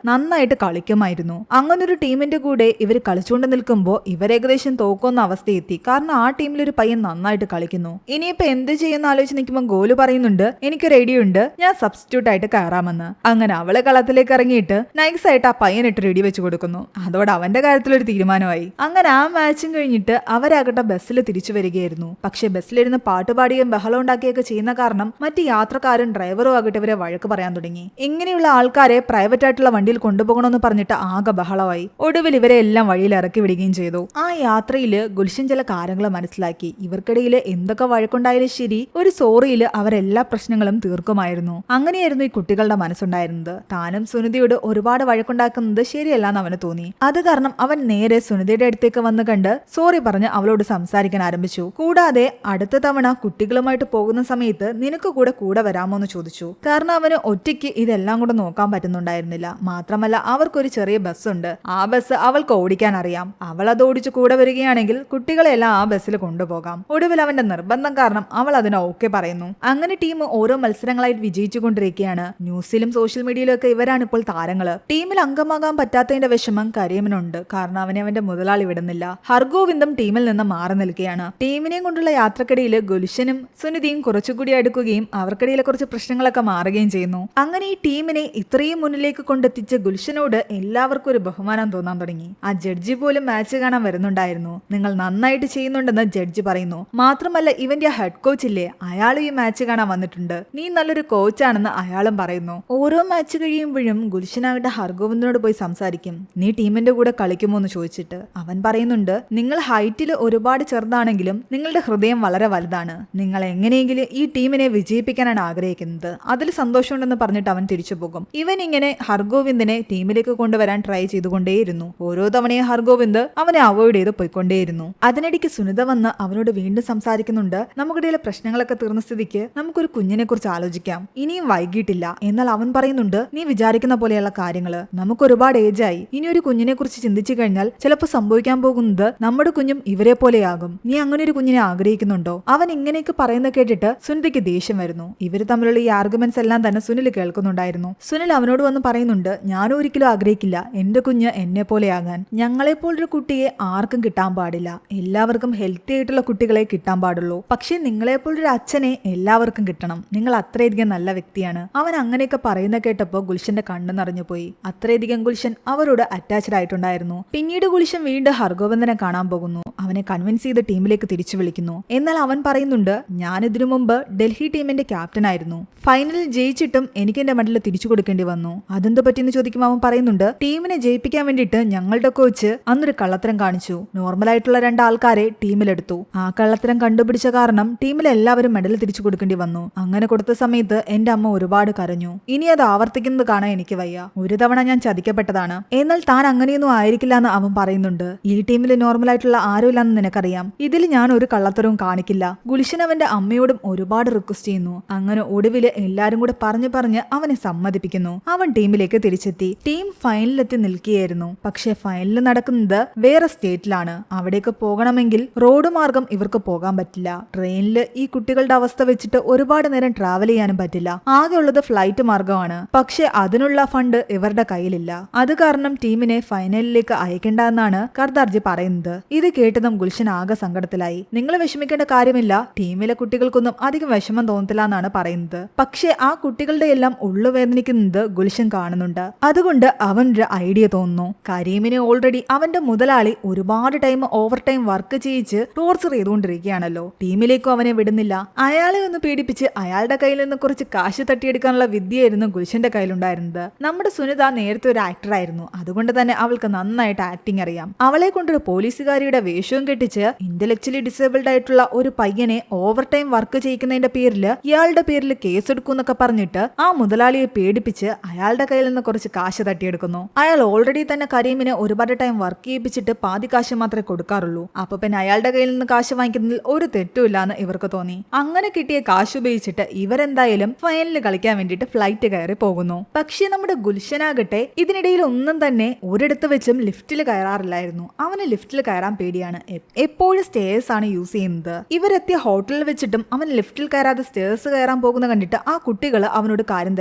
നന്നായിട്ട് കളിക്കുമായിരുന്നു. അങ്ങനൊരു ടീമിന്റെ കൂടെ ഇവർ കളിച്ചുകൊണ്ട് നിൽക്കുമ്പോൾ ഇവർ ഏകദേശം തോക്കുന്ന അവസ്ഥയെത്തി. കാരണം ആ ടീമിലൊരു പയ്യൻ നന്നായിട്ട് കളിക്കുന്നു. ഇനിയിപ്പോ എന്ത് ചെയ്യുന്ന ആലോചിച്ച് നിൽക്കുമ്പോൾ ഗോലു പറയുന്നുണ്ട്, എനിക്കൊരു ഐഡിയ ഉണ്ട്, ഞാൻ സബ്സ്റ്റിറ്റ്യൂട്ട് ആയിട്ട് കയറാമെന്ന്. അങ്ങനെ അവളെ കളത്തിലേക്ക് ഇറങ്ങിയിട്ട് നൈസായിട്ട് ആ പയ്യനിട്ട് റെഡി വെച്ച് കൊടുക്കുന്നു. അതോടെ അവന്റെ കാര്യത്തിലൊരു തീരുമാനമായി. അങ്ങനെ ആ മാച്ചും കഴിഞ്ഞിട്ട് അവരാകട്ടെ ബസ്സിൽ തിരിച്ചു വരികയായിരുന്നു. പക്ഷെ ബസ്സിലിരുന്ന് പാട്ടുപാടിയും ബഹളം ഉണ്ടാക്കിയൊക്കെ ചെയ്യുന്ന കാരണം മറ്റ് യാത്രക്കാരും ഡ്രൈവറും ആകട്ടെ ഇവരെ വഴക്ക് പറയാൻ തുടങ്ങി. ഇങ്ങനെയുള്ള ആൾക്കാരെ പ്രൈവറ്റ് ആയിട്ടുള്ള വണ്ടിയിൽ കൊണ്ടുപോകണമെന്ന് പറഞ്ഞിട്ട് ആകെ ബഹളമായി. ഒടുവിൽ ഇവരെ എല്ലാം വഴിയിൽ ഇറക്കി വിടുകയും ചെയ്തു. ആ യാത്രയിൽ ഗുൽഷൻ ചില കാര്യങ്ങൾ മനസ്സിലാക്കി. ഇവർക്കിടയിൽ എന്തൊക്കെ വഴക്കുണ്ടായാലും ശരി, ഒരു സോറിയിൽ അവരെല്ലാ പ്രശ്നങ്ങളും തീർക്കുമായിരുന്നു. അങ്ങനെയായിരുന്നു ഈ കുട്ടികളുടെ മനസ്സുണ്ടായിരുന്നത്. താനും സുനിതയോട് ഒരുപാട് വഴക്കുണ്ടാക്കുന്നത് ശരിയല്ലാന്ന് അവന് തോന്നി. അത് കാരണം അവൻ നേരെ സുനിതയുടെ അടുത്തേക്ക് വന്ന് കണ്ട് സോറി പറഞ്ഞ് അവളോട് സംസാരിക്കാൻ ആരംഭിച്ചു. കൂടാതെ അടുത്ത തവണ കുട്ടികളുമായിട്ട് പോകുന്ന സമയത്ത് നിനക്ക് കൂടെ വരാമോ എന്ന് ചോദിച്ചു. കാരണം അവന് ഒറ്റയ്ക്ക് ഇതെല്ലാം കൂടെ നോക്കാൻ പറ്റുന്നുണ്ടായിരുന്നില്ല. മാത്രമല്ല അവർക്കൊരു ചെറിയ ബസ്സുണ്ട്. ആ ബസ് അവൾക്ക് ഓടിക്കാൻ അറിയാം. അവൾ അത് ഓടിച്ച് കൂടെ വരികയാണെങ്കിൽ കുട്ടികളെല്ലാം ആ ബസ്സിൽ കൊണ്ടുപോകാം. ഒടുവിൽ അവന്റെ നിർബന്ധം കാരണം അവൾ അതിന് ഓക്കെ പറയുന്നു. അങ്ങനെ ടീം ഓരോ മത്സരങ്ങളായിട്ട് വിജയിച്ചുകൊണ്ടിരിക്കുകയാണ്. ന്യൂസിലും സോഷ്യൽ മീഡിയയിലും ഒക്കെ ഇവരാണ് ഇപ്പോൾ താരങ്ങള്. ടീമിൽ അംഗമാകാൻ പറ്റാത്തതിന്റെ വിഷമം കരീമിനുണ്ട്. കാരണം അവന്റെ മുതലാളി വിടുന്നില്ല. ഹർഗോവിന്ദും ടീമിൽ നിന്ന് മാറി നിൽക്കുകയാണ്. ടീമിനെയും കൊണ്ടുള്ള യാത്രക്കിടയിൽ ഗുൽഷനും സുനിതയും കുറച്ചുകൂടി അടുക്കുകയും അവർക്കിടയിലെ കുറച്ച് പ്രശ്നങ്ങളൊക്കെ മാറുകയും ചെയ്യുന്നു. അങ്ങനെ ഈ ടീമിനെ ഇത്രയും മുന്നിലേക്ക് കൊണ്ടെത്തിച്ച ഗുൽഷനോട് എല്ലാവർക്കും ഒരു ബഹുമാനം തോന്നാൻ തുടങ്ങി. ആ ജഡ്ജി പോലും മാച്ച് കാണാൻ വരുന്നുണ്ടായിരുന്നു. നിങ്ങൾ നന്നായിട്ട് ചെയ്യുന്നുണ്ടെന്ന് ജഡ്ജി പറയുന്നു. മാത്രമല്ല ഇവന്റെ ഹെഡ് കോച്ച് ഇല്ലേ, അയാളും ഈ മാച്ച് കാണാൻ വന്നിട്ടുണ്ട്. നീ നല്ലൊരു കോച്ചാണെന്ന് അയാളും പറയുന്നു. ഓരോ മാച്ച് കഴിയുമ്പോഴും ഗുൽഷനാകട്ടെ ഹർഗോവിന്ദിനോട് പോയി സംസാരിക്കും. നീ ടീമിന്റെ കൂടെ കളിക്കുമോ എന്ന് ചോദിച്ചിട്ട് അവൻ പറയുന്നുണ്ട്, നിങ്ങൾ ഹൈറ്റിൽ ഒരുപാട് ചെറുതാണെങ്കിലും നിങ്ങളുടെ ഹൃദയം വളരെ വലുതാണ്. നിങ്ങൾ എങ്ങനെയെങ്കിലും ഈ ടീമിനെ വിജയിപ്പിക്കാനാണ് ആഗ്രഹിക്കുന്നത്. അതിൽ സന്തോഷമുണ്ടെന്ന് പറഞ്ഞിട്ട് അവൻ തിരിച്ചു പോകും. ഇവൻ ഇങ്ങനെ ഹർഗോവിന്ദിനെ ടീമിലേക്ക് കൊണ്ടുവരാൻ ട്രൈ ചെയ്തുകൊണ്ടേയിരുന്നു. ഓരോ തവണയും ഹർഗോവിന്ദ് അവനെ അവോയ്ഡ് ചെയ്ത് പോയിക്കൊണ്ടേയിരുന്നു. അതിനിടയ്ക്ക് സുനിത വന്ന് അവനോട് വീണ്ടും സംസാരിക്കുന്നുണ്ട്. നമുക്കിടയിലെ പ്രശ്നങ്ങളൊക്കെ തീർന്ന സ്ഥിതിക്ക് നമുക്കൊരു കുഞ്ഞിനെ കുറിച്ച് ആലോചിക്കാം. ഇനിയും വൈകിട്ടില്ല. എന്നാൽ അവൻ പറയുന്നുണ്ട്, നീ വിചാരിക്കുന്ന പോലെയുള്ള കാര്യങ്ങള് നമുക്ക് ഒരുപാട് ഏജായി. ഇനി ഒരു കുഞ്ഞിനെ കുറിച്ച് ചിന്തിച്ചു കഴിഞ്ഞാൽ ചിലപ്പോൾ സംഭവിക്കാൻ പോകുന്നത് നമ്മുടെ കുഞ്ഞും ഇവരെ പോലെയാകും. നീ അങ്ങനെ ഒരു കുഞ്ഞിനെ ആഗ്രഹിക്കുന്നുണ്ടോ? അവൻ ഇങ്ങനെയൊക്കെ പറയുന്നത് കേട്ടിട്ട് സുനിതയ്ക്ക് ദേഷ്യം വരുന്നു. ഇവര് തമ്മിലുള്ള ഈ ആർഗ്യുമെന്റ്സ് എല്ലാം തന്നെ സുനിൽ കേൾക്കുന്നുണ്ടായിരുന്നു. സുനിൽ അവനോട് വന്ന് പറയുന്നുണ്ട്, ഞാനും ഒരിക്കലും ആഗ്രഹിക്കില്ല എന്റെ കുഞ്ഞ് എന്നെ പോലെയാകാൻ. ഞങ്ങളെപ്പോലൊരു കുട്ടിയെ ആർക്കും കിട്ടാൻ പാടില്ല. എല്ലാവർക്കും ഹെൽത്തി ആയിട്ടുള്ള കുട്ടികളെ കിട്ടാൻ പാടുള്ളൂ. പക്ഷെ നിങ്ങളെപ്പോലൊരു അച്ഛനെ എല്ലാവർക്കും കിട്ടണം. നിങ്ങൾ അത്രയധികം നല്ല വ്യക്തിയാണ്. അവൻ അങ്ങനെയൊക്കെ പറയുന്ന കേട്ടപ്പോ ഗുൽഷന്റെ കണ്ണു നിറഞ്ഞു പോയി. അത്രയധികം ഗുൽഷൻ അവരോട് അറ്റാച്ച്ഡ് ആയിട്ടുണ്ടായിരുന്നു. പിന്നീട് ഗുൽഷൻ വീണ്ടും ഹർഗോവിന്ദനെ കാണാൻ പോകുന്നു. അവനെ കൺവിൻസ് ചെയ്ത് ടീമിലേക്ക് തിരിച്ചു വിളിക്കുന്നു. എന്നാൽ അവൻ പറയുന്നുണ്ട്, ഞാൻ ഇതിനു മുമ്പ് ഡൽഹി ടീമിന്റെ ക്യാപ്റ്റൻ ആയിരുന്നു. ഫൈനലിൽ ജയിച്ചിട്ടും എനിക്ക് എന്റെ മെഡൽ തിരിച്ചു കൊടുക്കേണ്ടി വന്നു. അതെന്ത് പറ്റിയെന്ന് ചോദിക്കുമ്പോൾ അവൻ പറയുന്നുണ്ട്, ടീമിനെ ജയിപ്പിക്കാൻ വേണ്ടിയിട്ട് ഞങ്ങളുടെ കോച്ച് അന്നൊരു കള്ളത്തരം കാണിച്ചു. നോർമലായിട്ടുള്ള 2 ആൾക്കാരെ ടീമിലെടുത്തു. ആ കള്ളത്തരം കണ്ടുപിടിച്ച കാരണം ടീമിലെ എല്ലാവരും മെഡൽ തിരിച്ചു കൊടുക്കേണ്ടി വന്നു. അങ്ങനെ കൊടുത്ത സമയത്ത് എന്റെ അമ്മ ഒരുപാട് കരഞ്ഞു. ഇനി അത് ആവർത്തിക്കുന്നത് കാണാൻ എനിക്ക് വയ്യ. ഒരു തവണ ഞാൻ ചതിക്കപ്പെട്ടതാണ്. എന്നാൽ താൻ അങ്ങനെയൊന്നും ആയിരിക്കില്ല എന്ന് അവൻ പറയുന്നുണ്ട്. ഈ ടീമിൽ നോർമലായിട്ടുള്ള ആരുമില്ലെന്ന് നിനക്കറിയാം. ഇതിൽ ഞാൻ ഒരു കള്ളത്തരവും കാണിക്കില്ല. ഗുൽഷൻ അവന്റെ അമ്മയോടും ഒരുപാട് റിക്വസ്റ്റ് ചെയ്യുന്നു. അങ്ങനെ ഒടുവില് എല്ലാരും കൂടെ പറഞ്ഞ് അവനെ സമ്മതിപ്പിക്കുന്നു. അവൻ ടീമിലേക്ക് തിരിച്ചെത്തി. ടീം ഫൈനലിലെത്തി നിൽക്കുകയായിരുന്നു. പക്ഷെ ഫൈനൽ നടക്കുന്നത് വേറെ സ്റ്റേറ്റിലാണ്. അവിടേക്ക് പോകണമെങ്കിൽ റോഡ് മാർഗം ഇവർക്ക് പോകാൻ പറ്റില്ല. ട്രെയിനിൽ ഈ കുട്ടികളുടെ അവസ്ഥ വെച്ചിട്ട് ഒരുപാട് നേരം ട്രാവൽ ചെയ്യാനും പറ്റില്ല. ആകെ ഉള്ളത് ഫ്ലൈറ്റ് മാർഗമാണ്. പക്ഷെ അതിനുള്ള ഫണ്ട് ഇവരുടെ കയ്യിലില്ല. അത് കാരണം ടീമിനെ ഫൈനലിലേക്ക് അയക്കേണ്ട എന്നാണ് കർദാർജി പറയുന്നത്. ഇത് കേട്ടതും ഗുൽഷൻ ആകെ സങ്കടത്തിലായി. നിങ്ങൾ വിഷമിക്കേണ്ട കാര്യമില്ല, ടീമിലെ കുട്ടികൾക്കൊന്നും അധികം വിഷമം തോന്നത്തില്ല എന്നാണ് പറയുന്നത്. പക്ഷെ ആ കുട്ടികളുടെ എല്ലാം ഉള്ളു വേദനിക്കുന്നത് ഗുൽഷൻ കാണുന്നുണ്ട്. അതുകൊണ്ട് അവനൊരു ഐഡിയ തോന്നുന്നു. കരീമിനെ ഓൾറെഡി അവന്റെ മുതലാളി ഒരുപാട് ടൈം ഓവർ ടൈം വർക്ക് ചെയ്യിച്ച് ടോർച്ചർ ചെയ്തുകൊണ്ടിരിക്കുകയാണല്ലോ. ടീമിലേക്കും അവനെ വിടുന്നില്ല. അയാളെ ഒന്ന് പീഡിപ്പിച്ച് അയാളുടെ കയ്യിൽ നിന്ന് കുറച്ച് കാശ് തട്ടിയെടുക്കാനുള്ള വിദ്യയായിരുന്നു ഗുൽഷന്റെ കയ്യിലുണ്ടായിരുന്നത്. നമ്മുടെ സുനിത നേരത്തെ ഒരു ആക്ടർ ആയിരുന്നു. അതുകൊണ്ട് തന്നെ അവൾക്ക് നന്നായിട്ട് ആക്ടിങ് അറിയാം. അവളെ കൊണ്ടൊരു പോലീസുകാരിയുടെ വേഷവും കെട്ടിച്ച് ഇന്റലക്ച്വലി ഡിസേബിൾഡ് ആയിട്ടുള്ള ഒരു പയ്യനെ ഓവർ ടൈം വർക്ക് ചെയ്യിക്കുന്നതിന്റെ പേരിൽ ഇയാളുടെ പേരിൽ കേസെടുക്കൂന്നൊക്കെ പറഞ്ഞിട്ട് ആ മുതലാളിയെ പേടിപ്പിച്ച് അയാളുടെ കയ്യിൽ നിന്ന് കുറച്ച് കാശ് തട്ടിയെടുക്കുന്നു. അയാൾ ഓൾറെഡി തന്നെ കരീമിനെ ഒരുപാട് ടൈം വർക്ക് ചെയ്യിപ്പിച്ചിട്ട് പാതി കാശ് മാത്രമേ കൊടുക്കാറുള്ളൂ. അപ്പൊ പിന്നെ അയാളുടെ കയ്യിൽ നിന്ന് കാശ് വാങ്ങിക്കുന്നതിൽ ഒരു തെറ്റുമില്ലാന്ന് ഇവർക്ക് തോന്നി. അങ്ങനെ കിട്ടിയ കാശ് ഉപയോഗിച്ചിട്ട് ഇവരെന്തായാലും ഫൈനലിൽ കളിക്കാൻ വേണ്ടിയിട്ട് ഫ്ലൈറ്റ് കയറി പോകുന്നു. പക്ഷേ നമ്മുടെ ഗുൽഷനാകട്ടെ ഇതിനിടയിൽ ഒന്നും തന്നെ ഒരിടത്ത് വെച്ചും ലിഫ്റ്റിൽ കയറാറില്ലായിരുന്നു. അവന് ലിഫ്റ്റിൽ കയറാൻ പേടിയാണ്. എപ്പോഴും സ്റ്റേഴ്സ് ആണ് യൂസ് ചെയ്യുന്നത്. ഇവരെത്തിയ ഹോട്ടലിൽ വെച്ചിട്ടും അവൻ ലിഫ്റ്റിൽ കയറാതെ സ്റ്റേഴ്സ് കയറാൻ പോകുന്ന കണ്ടിട്ട് ആ കുട്ടികൾ അവനോട് കാര്യം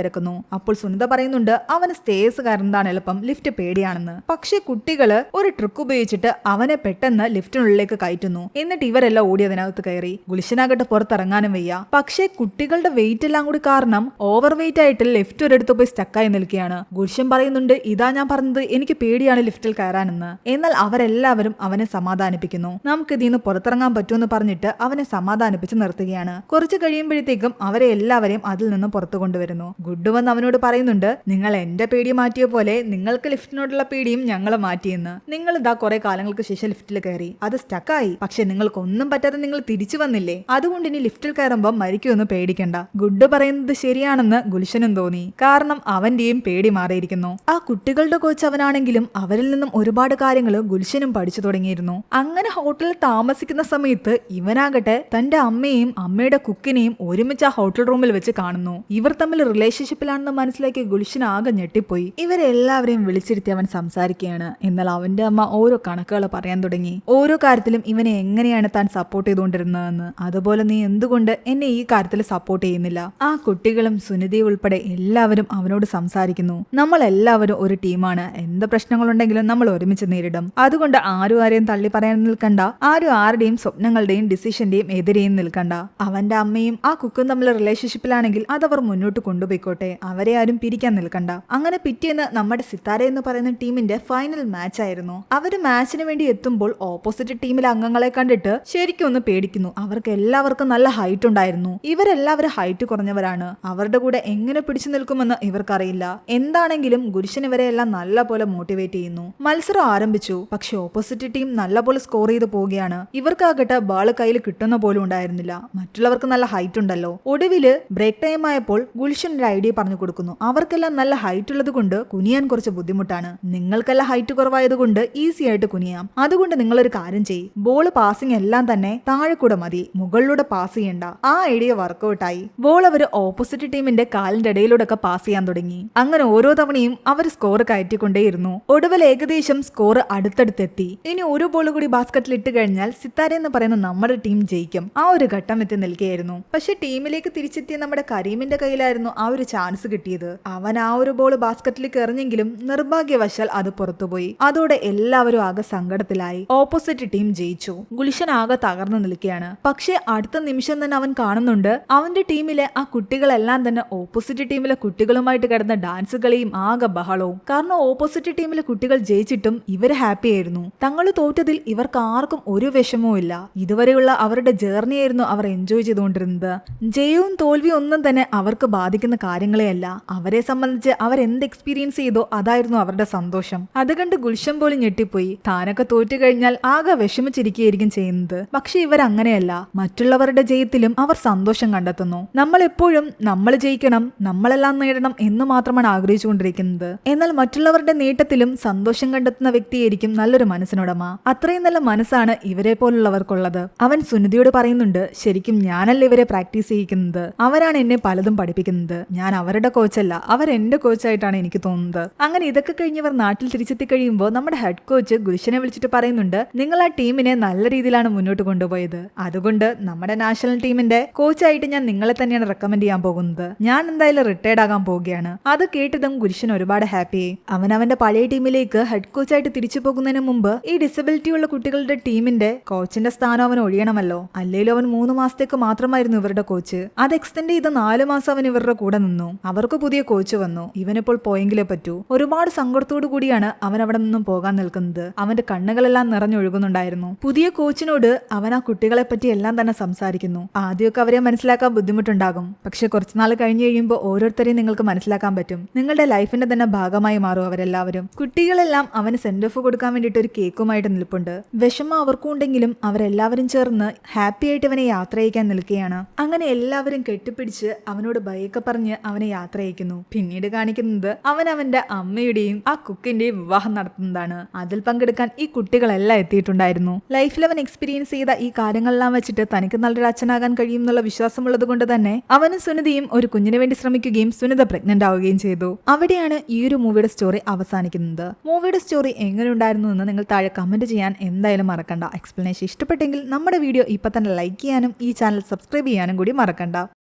തിരക്കുന്നു. അപ്പോൾ സുനിത പറയുന്നുണ്ട് അവന് സ്റ്റേഴ്സ് കയറുന്നതാണ് എളുപ്പം, ലിഫ്റ്റ് പേടിയാണെന്ന്. പക്ഷേ കുട്ടികള് ഒരു ട്രിക്ക് ഉപയോഗിച്ചിട്ട് അവനെ പെട്ടെന്ന് ലിഫ്റ്റിനുള്ളിലേക്ക് കയറ്റുന്നു. എന്നിട്ട് ഇവരെല്ലാം ഓടി അതിനകത്ത് കയറി. ഗുൽഷനാകട്ടെ പുറത്തിറങ്ങാനും വയ്യ. പക്ഷേ കുട്ടികളുടെ വെയിറ്റ് എല്ലാം കൂടി കാരണം ഓവർ വെയിറ്റ് ആയിട്ട് ലിഫ്റ്റ് ഒരിടത്ത് പോയി സ്റ്റക്കായി നിൽക്കുകയാണ്. ഗുൽഷൻ പറയുന്നുണ്ട് ഇതാ ഞാൻ പറഞ്ഞത്, എനിക്ക് പേടിയാണ് ലിഫ്റ്റിൽ കയറാനെന്ന്. എന്നാൽ അവരെല്ലാവരും അവനെ സമാധാനിപ്പിക്കുന്നു. നമുക്ക് ഇതിന്ന് പുറത്തിറങ്ങാൻ പറ്റുമെന്ന് പറഞ്ഞിട്ട് അവനെ സമാധാനിപ്പിച്ച് നിർത്തുകയാണ്. കുറച്ച് കഴിയുമ്പോഴത്തേക്കും അവരെ എല്ലാവരെയും അതിൽ നിന്നും പുറത്തു കൊണ്ടുവരുന്നു. ഗുഡ് വന്ന് അവനോട് പറയുന്നുണ്ട് നിങ്ങൾ എന്റെ പേടി മാറ്റിയ പോലെ നിങ്ങൾക്ക് ലിഫ്റ്റിനോടുള്ള പേടിയും ഞങ്ങൾ മാറ്റിയെന്ന്. നിങ്ങൾ ഇതാ കുറെ കാലങ്ങൾക്ക് ശേഷം ലിഫ്റ്റിൽ കയറി, അത് സ്റ്റക്കായി, പക്ഷെ നിങ്ങൾക്കൊന്നും പറ്റാതെ നിങ്ങൾ തിരിച്ചു വന്നില്ലേ, അതുകൊണ്ട് ഇനി ലിഫ്റ്റിൽ കയറുമ്പോൾ മരിക്കുമെന്ന് പേടിക്കണ്ട. ഗുഡ് പറയുന്നത് ശരിയാണെന്ന് ഗുൽഷനും തോന്നി. കാരണം അവന്റെയും പേടി മാറിയിരിക്കുന്നു. ആ കുട്ടികളുടെ കോച്ച് അവനാണെങ്കിലും അവരിൽ നിന്നും ഒരുപാട് കാര്യങ്ങൾ ഗുൽഷനും പഠിച്ചു തുടങ്ങിയിരുന്നു. അങ്ങനെ ഹോട്ടലിൽ താമസിക്കുന്ന സമയത്ത് ഇവനാകട്ടെ തന്റെ അമ്മയും അമ്മയുടെ കുക്കിനെയും ഒരുമിച്ച് ആ ഹോട്ടൽ റൂമിൽ വെച്ച് കാണുന്നു. ഇവർ തമ്മിൽ റിലേഷൻഷിപ്പിലാണെന്ന് മനസ്സിലാക്കി ഗുൽഷൻ ആകെ ഞെട്ടിപ്പോയി. ഇവരെല്ലാവരെയും വിളിച്ചിരുത്തി അവൻ സംസാരിക്കുകയാണ്. എന്നാൽ അവന്റെ അമ്മ ഓരോ കണക്കുകൾ പറയാൻ തുടങ്ങി. ഓരോ കാര്യത്തിലും ഇവനെ എങ്ങനെയാണ് താൻ സപ്പോർട്ട് ചെയ്തുകൊണ്ടിരുന്നതെന്ന്. അതുപോലെ നീ എന്തുകൊണ്ട് എന്നെ ഈ കാര്യത്തിൽ സപ്പോർട്ട് ചെയ്യുന്നില്ല? ആ കുട്ടികളും സുനിതയും ഉൾപ്പെടെ എല്ലാവരും അവനോട് സംസാരിക്കുന്നു. നമ്മൾ എല്ലാവരും ഒരു ടീമാണ്, എന്ത് പ്രശ്നങ്ങളുണ്ടെങ്കിലും നമ്മൾ ഒരുമിച്ച് നേരിടും. അതുകൊണ്ട് ആരും ആരെയും തള്ളി പറയാൻ നിൽക്കണ്ട, ആരും ആരുടെയും സ്വപ്നങ്ങളുടെയും ഡിസിഷന്റെയും എതിരെയും നിൽക്കണ്ട. അവന്റെ അമ്മയും ആ കുക്കും തമ്മിൽ റിലേഷൻഷിപ്പിലാണെങ്കിൽ അതവർ മുന്നോട്ട് കൊണ്ടുപോയിക്കോട്ടെ, അവരെ ആരും പിരിക്കാൻ നിൽക്കണ്ട. അങ്ങനെ പിറ്റേന്ന് നമ്മുടെ സിത്താര എന്ന് പറയുന്ന ടീമിന്റെ ഫൈനൽ മാച്ച് ആയിരുന്നു. അവര് മാച്ചിന് വേണ്ടി എത്തുമ്പോൾ ഓപ്പോസിറ്റ് ടീമിലെ അംഗങ്ങളെ കണ്ടിട്ട് ശരിക്കും ഒന്ന് പേടിക്കുന്നു. അവർക്ക് എല്ലാവർക്കും നല്ല ഹൈറ്റ് ഉണ്ടായിരുന്നു. ഇവരെല്ലാവരും ഹൈറ്റ് കുറഞ്ഞവരാണ്. അവരുടെ കൂടെ എങ്ങനെ പിടിച്ചു നിൽക്കുമെന്ന് ഇവർക്കറിയില്ല. എന്താണെങ്കിലും ഗുൽഷൻ ഇവരെ എല്ലാം നല്ല പോലെ മോട്ടിവേറ്റ് ചെയ്യുന്നു. മത്സരം ആരംഭിച്ചു. പക്ഷെ ഓപ്പോസിറ്റ് ടീം നല്ല പോലെ സ്കോർ ചെയ്ത് പോവുകയാണ്. ഇവർക്കാകട്ടെ ബാള് കയ്യിൽ കിട്ടുന്ന പോലും ഉണ്ടായിരുന്നില്ല. മറ്റുള്ളവർക്ക് നല്ല ഹൈറ്റ് ഉണ്ടല്ലോ. ഒടുവില് ബ്രേക്ക് ടൈം ആയപ്പോൾ ഗുൽഷൻ ഒരു ഐഡിയ പറഞ്ഞു കൊടുക്കുന്നു. അവർക്കെല്ലാം നല്ല ഹൈറ്റ് ഉള്ളത് കൊണ്ട് കുനിയാൻ കുറച്ച് ബുദ്ധിമുട്ടാണ്. നിങ്ങൾക്കെല്ലാം ഹൈറ്റ് കുറവായതുകൊണ്ട് ഈസി ആയിട്ട് കുനിയാം. അതുകൊണ്ട് നിങ്ങളൊരു കാര്യം ചെയ്യും, ബോൾ പാസിംഗ് എല്ലാം തന്നെ താഴെ കൂടെ മതി, മുകളിലൂടെ പാസ് ചെയ്യണ്ട. ആ ഐഡിയ വർക്കൗട്ടായി. ബോൾ അവർ ഓപ്പോസിറ്റ് ടീമിന്റെ കാലിന്റെ ഇടയിലൂടെ ഒക്കെ പാസ് ചെയ്യാൻ തുടങ്ങി. അങ്ങനെ ഓരോ തവണയും അവർ സ്കോർ കയറ്റിക്കൊണ്ടേയിരുന്നു. ഒടുവിൽ ഏകദേശം സ്കോർ അടുത്തടുത്തെത്തി. ഇനി ഒരു ബോൾ കൂടി ബാസ്കറ്റിൽ ഇട്ട് കഴിഞ്ഞാൽ സിത്താര എന്ന് പറയുന്ന നമ്മുടെ ടീം ജയിക്കും. ആ ഒരു ഘട്ടം എത്തി നിൽക്കുകയായിരുന്നു. പക്ഷെ ടീമിലേക്ക് തിരിച്ചെത്തിയ നമ്മുടെ കരീമിന്റെ കയ്യിലായിരുന്നു ആ ഒരു ചാൻസ് കിട്ടിയത്. അവൻ ആ ഒരു ബോൾ ബാസ്കറ്റിലേക്ക് എറിഞ്ഞെങ്കിലും നിർഭാഗ്യവശാൽ അത് പുറത്തുപോയി. അതോടെ എല്ലാവരും ആകെ സങ്കടത്തിലായി. ഓപ്പോസിറ്റ് ടീം ജയിച്ചു. ഗുൽഷൻ ആകെ തകർന്നു നിൽക്കുകയാണ്. പക്ഷെ അടുത്ത നിമിഷം തന്നെ അവൻ കാണുന്നുണ്ട് അവന്റെ ടീമിലെ ആ കുട്ടികളെല്ലാം തന്നെ ഓപ്പോസിറ്റ് ടീമിലെ കുട്ടികളുമായിട്ട് കിടന്ന ഡാൻസ് കളിയും ആകെ ബഹളവും. കാരണം ഓപ്പോസിറ്റ് ടീമിലെ കുട്ടികൾ ജയിച്ചിട്ടും ഇവര് ഹാപ്പി ആയിരുന്നു. തങ്ങൾ തോറ്റതിൽ ഇവർക്ക് ആർക്കും ഒരു വിഷമവും ഇല്ല. ഇതുവരെയുള്ള അവരുടെ ജേർണി ആയിരുന്നു അവർ എൻജോയ് ചെയ്തുകൊണ്ടിരുന്നത്. ജയവും തോൽവിയും ഒന്നും തന്നെ അവർക്ക് ബാധിക്കുന്ന കാര്യങ്ങളെ അല്ല. അവരെ സംബന്ധിച്ച് അവർ എന്ത് എക്സ്പീരിയൻസ് ചെയ്തോ അതായിരുന്നു അവരുടെ സന്തോഷം. അത് കണ്ട് ഗുൽഷൻ പോലും ഞെട്ടിപ്പോയി. താനൊക്കെ തോറ്റു കഴിഞ്ഞാൽ ആകെ വിഷമിച്ചിരിക്കുകയായിരിക്കും ചെയ്യുന്നത്. പക്ഷെ ഇവരങ്ങനെയല്ല. മറ്റുള്ളവരുടെ ജയത്തിലും അവർ സന്തോഷം കണ്ടെത്തുന്നു. നമ്മൾ എപ്പോഴും നമ്മൾ ജയിക്കണം, നമ്മളെല്ലാം നേടണം എന്ന് മാത്രമാണ് ആഗ്രഹിച്ചുകൊണ്ടിരിക്കുന്നത്. എന്നാൽ മറ്റുള്ളവരുടെ നേട്ടത്തിലും സന്തോഷം കണ്ടെത്തുന്ന വ്യക്തിയായിരിക്കും നല്ലൊരു മനസ്സിനുടമ. അത്രയും നല്ല മനസ്സാണ് ഇവരെ പോലുള്ളവർക്കുള്ളത്. അവൻ സുനിതയോട് പറയുന്നുണ്ട്, ശരിക്കും ഞാനല്ല ഇവരെ പ്രാക്ടീസ് ചെയ്യിക്കുന്നത്, അവരാണ് എന്നെ പലതും പഠിപ്പിക്കുന്നത്. ഞാൻ അവരുടെ കോച്ചല്ല, അവർ എന്റെ കോച്ചായിട്ടാണ് എനിക്ക് തോന്നുന്നത്. അങ്ങനെ ഇതൊക്കെ കഴിഞ്ഞവർ നാട്ടിൽ തിരിച്ചെത്തി കഴിയുമ്പോൾ നമ്മുടെ ഹെഡ് കോച്ച് ഗുൽഷനെ വിളിച്ചിട്ട് പറയുന്നുണ്ട്, നിങ്ങൾ ആ ടീമിനെ നല്ല രീതിയിലാണ് മുന്നോട്ട് കൊണ്ടുപോയത്. അതുകൊണ്ട് നമ്മുടെ നാഷണൽ ടീമിന്റെ കോച്ചായിട്ട് ഞാൻ നിങ്ങളെ തന്നെയാണ് റെക്കമെൻഡ് ചെയ്യാൻ പോകുന്നത്. ഞാൻ എന്തായാലും റിട്ടയർഡ് ആകാൻ പോവുകയാണ്. അത് കേട്ടതും ഗുൽഷൻ ഒരുപാട് ഹാപ്പിയായി. അവൻ അവന്റെ പഴയ ടീമിലേക്ക് ഹെഡ് കോച്ചായിട്ട് തിരിച്ചു പോകുന്നതിന് മുമ്പ് ഈ ഡിസബിലിറ്റി ഉള്ള കുട്ടികളുടെ ടീമിന്റെ കോച്ചിന്റെ സ്ഥാനം അവൻ ഒഴിയണമല്ലോ. അല്ലെങ്കിലും അവൻ 3 മാസത്തേക്ക് മാത്രമായിരുന്നു ഇവരുടെ കോച്ച്. അത് എക്സ്റ്റെൻഡ് ചെയ്ത് 4 മാസം അവൻ ഇവരുടെ കൂടെ നിന്നു. അവർക്ക് പുതിയ കോച്ച് വന്നു. ഇവനിപ്പോൾ പോയെങ്കിലേ പറ്റൂ. ഒരുപാട് സങ്കടത്തോടു കൂടിയാണ് അവൻ അവിടെ നിന്നും പോകാൻ നിൽക്കുന്നത്. അവന്റെ കണ്ണുകളെല്ലാം നിറഞ്ഞൊഴുകുന്നുണ്ടായിരുന്നു. പുതിയ കോച്ചിനോട് അവൻ ആ കുട്ടികളെ പറ്റി എല്ലാം തന്നെ സംസാരിക്കുന്നു. ആദ്യമൊക്കെ അവരെ മനസ്സിലാക്കാൻ ബുദ്ധിമുട്ടുണ്ടാകും. പക്ഷെ കുറച്ചുനാൾ കഴിഞ്ഞ് കഴിയുമ്പോൾ ഓരോരുത്തരെയും നിങ്ങൾക്ക് മനസ്സിലാക്കാൻ പറ്റും. നിങ്ങളുടെ ലൈഫിന്റെ തന്നെ ഭാഗമായി മാറും അവരെല്ലാവരും. കുട്ടികളെല്ലാം അവന് സെൻഡ് ഓഫ് കൊടുക്കാൻ വേണ്ടിയിട്ട് ഒരു കേക്കുമായിട്ട് നിൽപ്പുണ്ട്. വിഷമം അവർക്കും ഉണ്ടെങ്കിലും അവരെല്ലാവരും ചേർന്ന് ഹാപ്പി ആയിട്ട് അവനെ യാത്ര അയക്കാൻ നിൽക്കുകയാണ്. അങ്ങനെ എല്ലാവരും കെട്ടിപ്പിടിച്ച് അവനോട് ബൈയൊക്കെ പറഞ്ഞ് അവനെ യാത്ര അയക്കുന്നു. പിന്നീട് കാണിക്കുന്നത് അവൻ അവന്റെ അമ്മയുടെയും ആ കുക്കിന്റെയും വിവാഹം നടത്തുന്നതാണ്. അതിൽ പങ്കെടുക്കാൻ ഈ കുട്ടികളെല്ലാം എത്തിയിട്ടുണ്ടായിരുന്നു. ലൈഫിൽ അവൻ എക്സ്പീരിയൻസ് ചെയ്ത ഈ കാര്യങ്ങളെല്ലാം വെച്ചിട്ട് തനിക്ക് നല്ലൊരു അച്ഛനാകാൻ കഴിയും എന്നുള്ള വിശ്വാസമുള്ളത് കൊണ്ട് തന്നെ അവനും സുനിതയും ഒരു കുഞ്ഞിന് വേണ്ടി ശ്രമിക്കുകയും സുനിത പ്രഗ്നന്റ് ആവുകയും ചെയ്തു. അവിടെയാണ് ഈ ഒരു മൂവിയുടെ സ്റ്റോറി അവസാനിക്കുന്നത്. മൂവിയുടെ സ്റ്റോറി എങ്ങനെ ഉണ്ടായിരുന്നു എന്ന് നിങ്ങൾ താഴെ കമന്റ് ചെയ്യാൻ എന്തായാലും മറക്കണ്ട. എക്സ്പ്ലനേഷൻ ഇഷ്ടപ്പെട്ടെങ്കിൽ നമ്മുടെ വീഡിയോ ഇപ്പൊ തന്നെ ലൈക്ക് ചെയ്യാനും ഈ ചാനൽ സബ്സ്ക്രൈബ് ചെയ്യാനും കൂടി മറക്കണ്ട.